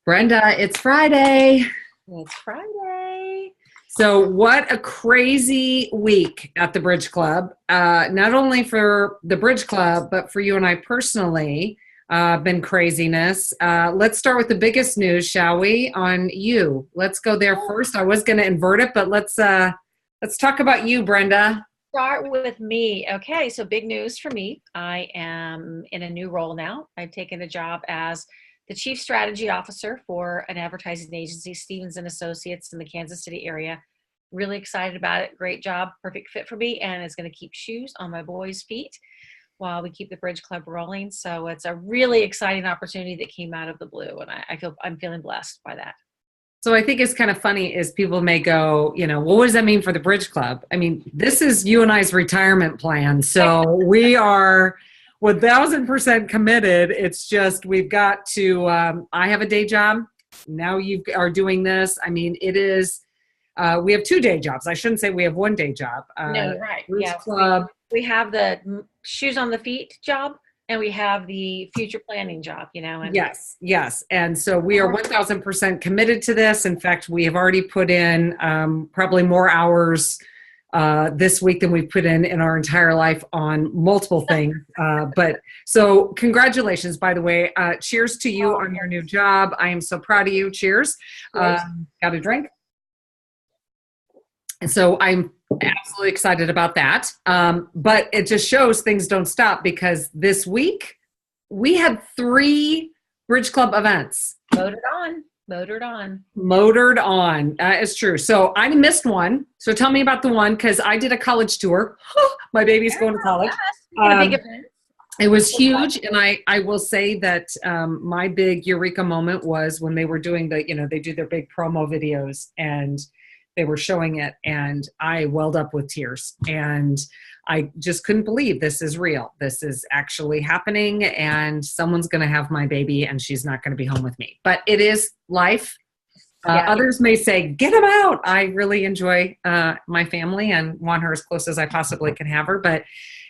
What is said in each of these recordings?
Brenda, it's Friday. It's Friday. So, what a crazy week at the Bridge Club. Not only for the Bridge Club, but for you and I personally, been craziness. Let's start with the biggest news, shall we? On you. Let's go there first. I was going to invert it, but let's talk about you, Brenda. Start with me. Okay, so big news for me. I am in a new role now. I've taken a job as the Chief Strategy Officer for an advertising agency, Stevens and Associates in the Kansas City area. Really excited about it. Great job, perfect fit for me, and it's going to keep shoes on my boys' feet while we keep the Bridge Club rolling. So it's a really exciting opportunity that came out of the blue, and I'm feeling blessed by that. So I think it's kind of funny is people may go, well, what does that mean for the Bridge Club? I mean, this is you and I's retirement plan. So we are 1,000% committed. It's just we've got to, I have a day job. Now you are doing this. I mean, it is, we have 2 day jobs. I shouldn't say we have 1 day job. No, you're right. Bridge Yeah, Club. we have the shoes on the feet job, and we have the future planning job, And Yes. And so we are 1,000% committed to this. In fact, we have already put in probably more hours this week than we've put in our entire life on multiple things. But so congratulations, by the way. Cheers to you on your new job. I am so proud of you. Cheers. Got a drink? And so I'm absolutely excited about that. But it just shows things don't stop because this week we had 3 Bridge Club events. Motored on. It's true. So I missed one. So tell me about the one because I did a college tour. My baby's going to college. It was huge. And I will say that my big eureka moment was when they were doing they do their big promo videos and they were showing it and I welled up with tears and I just couldn't believe this is real. This is actually happening and someone's going to have my baby and she's not going to be home with me. But it is life. Others may say, get them out. I really enjoy my family and want her as close as I possibly can have her. But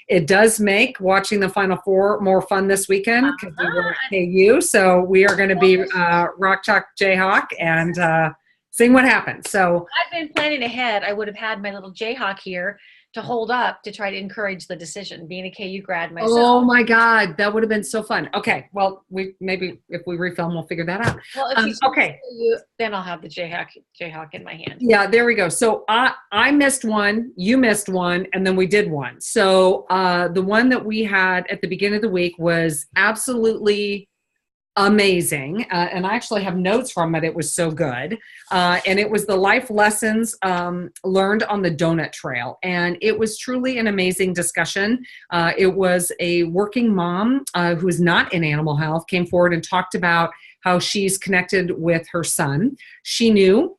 it does make watching the Final Four more fun this weekend because we were at KU. So we are going to be Rock Chalk Jayhawk and seeing what happens. So I've been planning ahead. I would have had my little Jayhawk here to hold up to try to encourage the decision, being a KU grad myself. Oh my God, that would have been so fun. Okay, well, maybe if we refilm, we'll figure that out. Well, if okay, then I'll have the Jayhawk in my hand. Yeah, there we go. So I missed one, you missed one, and then we did one. So the one that we had at the beginning of the week was absolutely amazing. And I actually have notes from it. It was so good. And it was the life lessons learned on the donut trail. And it was truly an amazing discussion. It was a working mom who is not in animal health, came forward and talked about how she's connected with her son. She knew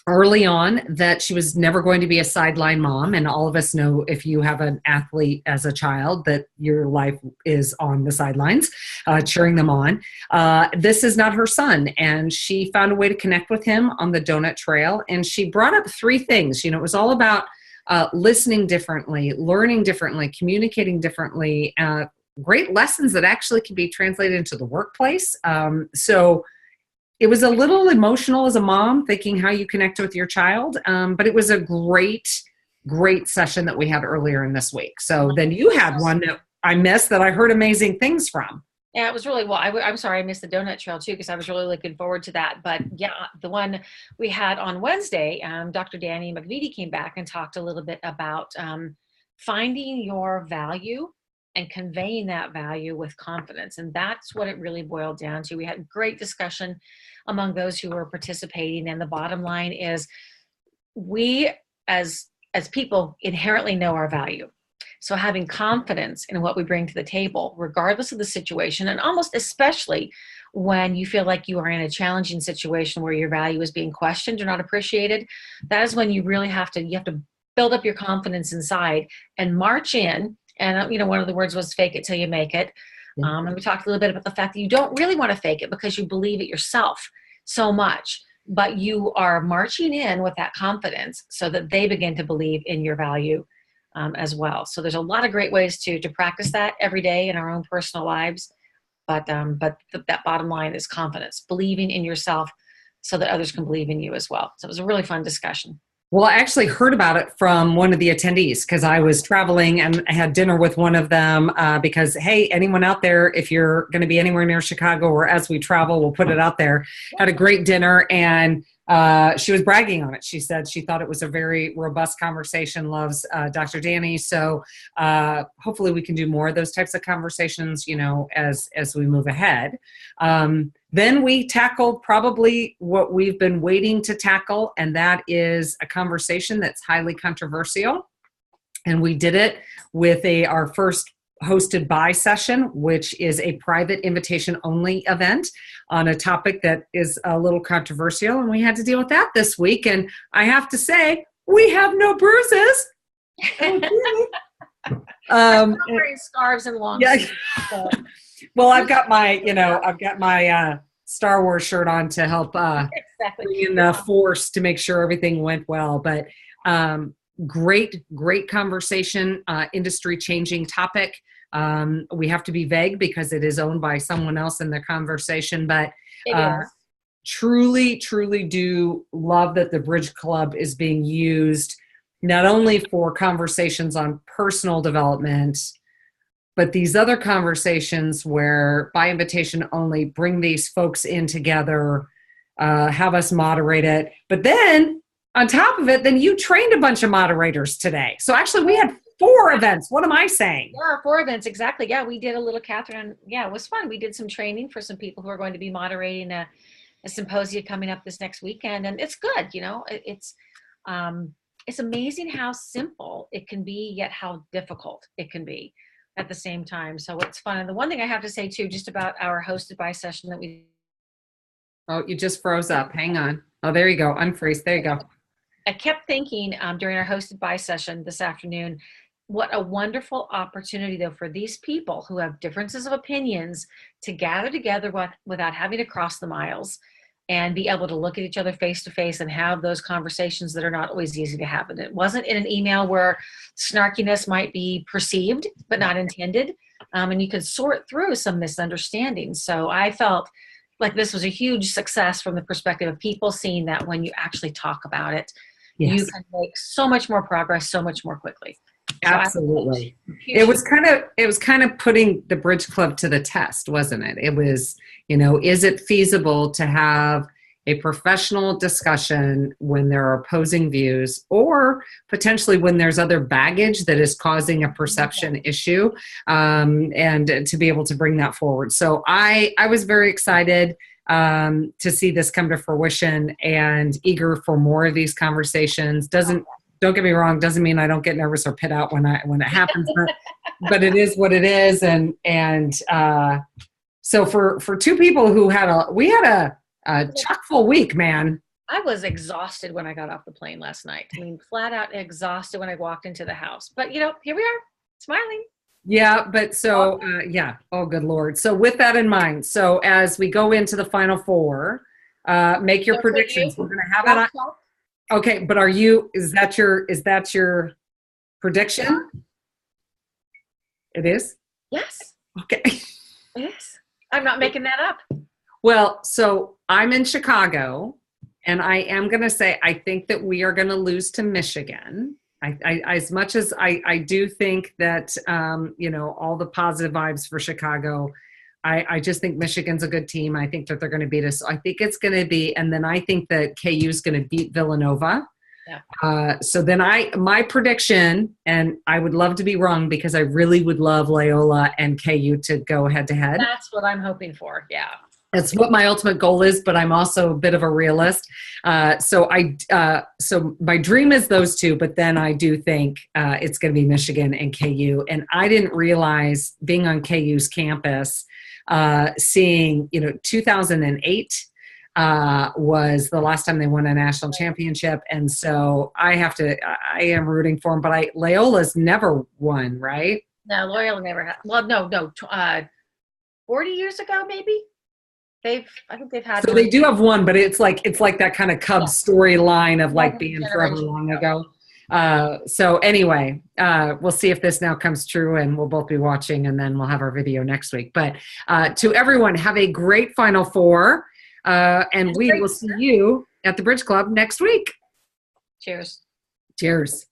early on that she was never going to be a sideline mom. And all of us know if you have an athlete as a child that your life is on the sidelines, cheering them on. This is not her son. And she found a way to connect with him on the donut trail. And she brought up 3 things. It was all about listening differently, learning differently, communicating differently, great lessons that actually can be translated into the workplace. So it was a little emotional as a mom, thinking how you connect with your child. But it was a great session that we had earlier in this week. So then you had one that I missed that I heard amazing things from. Yeah, it was really, well, I'm sorry I missed the donut trail too, because I was really looking forward to that. But yeah, the one we had on Wednesday, Dr. Danny McVitie came back and talked a little bit about finding your value and conveying that value with confidence. And that's what it really boiled down to. We had great discussion among those who were participating. And the bottom line is we as people inherently know our value. So having confidence in what we bring to the table, regardless of the situation, and almost especially when you feel like you are in a challenging situation where your value is being questioned or not appreciated, that is when you really have to build up your confidence inside and march in. And, one of the words was fake it till you make it. And we talked a little bit about the fact that you don't really want to fake it because you believe it yourself so much, but you are marching in with that confidence so that they begin to believe in your value as well. So there's a lot of great ways to practice that every day in our own personal lives. That bottom line is confidence, believing in yourself so that others can believe in you as well. So it was a really fun discussion. Well, I actually heard about it from one of the attendees because I was traveling and I had dinner with one of them because, hey, anyone out there, if you're going to be anywhere near Chicago or as we travel, we'll put it out there. Had a great dinner and she was bragging on it. She said she thought it was a very robust conversation, loves Dr. Danny. So hopefully we can do more of those types of conversations, as we move ahead. Then we tackled probably what we've been waiting to tackle, and that is a conversation that's highly controversial. And we did it with our first hosted by session, which is a private invitation only event on a topic that is a little controversial. And we had to deal with that this week. And I have to say, we have no bruises. I'm wearing scarves and long sleeves. So. Well, I've got my Star Wars shirt on to help bring in the force to make sure everything went well. But great conversation, industry changing topic. We have to be vague because it is owned by someone else in the conversation, but truly do love that the Bridge Club is being used not only for conversations on personal development, but these other conversations where by invitation only bring these folks in together, have us moderate it. But then on top of it, then you trained a bunch of moderators today. So actually we had 4 events. What am I saying? Yeah, 4 events. Exactly. Yeah, we did a little, Catherine. Yeah, it was fun. We did some training for some people who are going to be moderating a symposium coming up this next weekend. And it's good. It's amazing how simple it can be, yet how difficult it can be at the same time. So it's fun. And the one thing I have to say too, just about our hosted by session that we. Oh, you just froze up. Hang on. Oh, there you go. Unfreeze. There you go. I kept thinking during our hosted by session this afternoon, what a wonderful opportunity though for these people who have differences of opinions to gather together without having to cross the miles and be able to look at each other face to face and have those conversations that are not always easy to have. And it wasn't in an email where snarkiness might be perceived, but not intended. And you could sort through some misunderstandings. So I felt like this was a huge success from the perspective of people seeing that when you actually talk about it, you can make so much more progress, so much more quickly. So absolutely. It was kind of putting the Bridge Club to the test, wasn't it? It was, is it feasible to have a professional discussion when there are opposing views or potentially when there's other baggage that is causing a perception issue, and to be able to bring that forward. So I was very excited to see this come to fruition and eager for more of these conversations. Don't get me wrong, doesn't mean I don't get nervous or pit out when it happens, but it is what it is. And so for 2 people who we had a chock full week, man. I was exhausted when I got off the plane last night. I mean, flat out exhausted when I walked into the house. But here we are, smiling. Yeah, but so, oh, good Lord. So with that in mind, so as we go into the Final Four, make your predictions. We're going to have it on. Okay, but is that your prediction? It is? Yes. Okay. It is. I'm not making that up. Well, so I'm in Chicago, and I am going to say I think that we are going to lose to Michigan. I as much as I do think that, all the positive vibes for Chicago, I just think Michigan's a good team. I think that they're going to beat us. I think it's going to be, and then I think that KU is going to beat Villanova. Yeah. So then my prediction, and I would love to be wrong because I really would love Loyola and KU to go head to head. That's what I'm hoping for. Yeah. That's what my ultimate goal is, but I'm also a bit of a realist. So my dream is those 2, but then I do think it's going to be Michigan and KU. And I didn't realize being on KU's campus, seeing, 2008 was the last time they won a national championship. And so I am rooting for them, but Loyola's never won, right? No, Loyola never had. Well, no, 40 years ago, maybe. I think they've had. So they do have one, but it's like that kind of Cubs storyline of like being forever long ago. So anyway, we'll see if this now comes true, and we'll both be watching, and then we'll have our video next week. But to everyone, have a great Final Four, and we will see you at the Bridge Club next week. Cheers. Cheers.